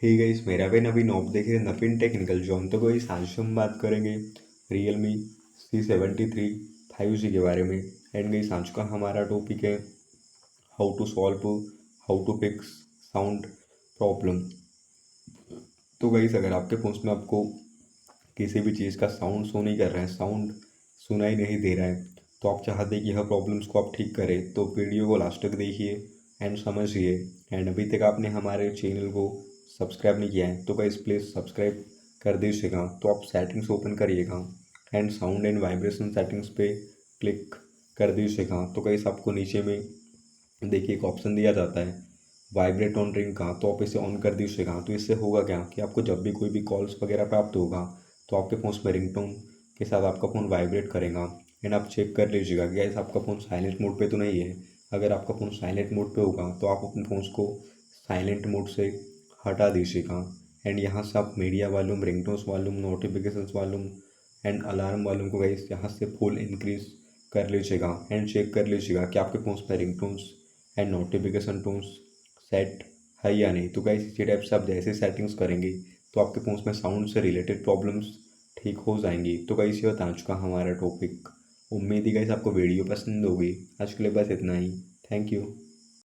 Hey guys, मेरा भी नवीन आप देख रहे नवीन टेक्निकल जॉन। तो गाइस आज हम बात करेंगे Realme C73 5G के बारे में। एंड गाइस आज का हमारा टॉपिक है how to fix sound problem. तो गाइस अगर आपके फ़ोन में आपको किसी भी चीज़ का साउंड शो नहीं कर रहा है, साउंड सुनाई नहीं दे रहा है, तो आप चाहते हैं कि यह प्रॉब्लम्स को आप ठीक करें, तो वीडियो को लास्ट तक देखिए एंड समझिए। एंड अभी तक आपने हमारे चैनल को सब्सक्राइब नहीं किया है तो गाइस प्लीज़ सब्सक्राइब कर दीजिएगा। तो आप सेटिंग्स ओपन करिएगा and sound and vibration settings पे क्लिक कर दीजिएगा। तो गाइस आपको नीचे में देखिए एक ऑप्शन दिया जाता है वाइब्रेट ऑन रिंग का, तो आप इसे ऑन कर दीजिएगा। तो इससे होगा क्या कि आपको जब भी कोई भी कॉल्स वगैरह प्राप्त होगा तो आपके फ़ोन में रिंगटोन के साथ आपका फ़ोन वाइब्रेट करेगा। एंड आप चेक कर लीजिएगा कि गैस आपका फ़ोन साइलेंट मोड पे तो नहीं है। अगर आपका फ़ोन साइलेंट मोड पे होगा तो आप अपने फ़ोन को साइलेंट मोड से हटा दीजिएगा। एंड यहाँ से आप media volume, ringtones volume, notifications volume and alarm volume को गैस यहाँ से फुल इंक्रीज कर लीजिएगा। एंड चेक कर लीजिएगा कि आपके फ़ोन पर ringtones and notification tones set है या नहीं। तो गाइस इसी टाइप से आप जैसे सेटिंग्स करेंगे तो आपके फ़ोन में साउंड से रिलेटेड प्रॉब्लम्स ठीक हो जाएंगी। तो गाइस ये बता चुका हमारा टॉपिक। उम्मीद है गाइस आपको वीडियो पसंद होगी। आज के लिए बस इतना ही। Thank you.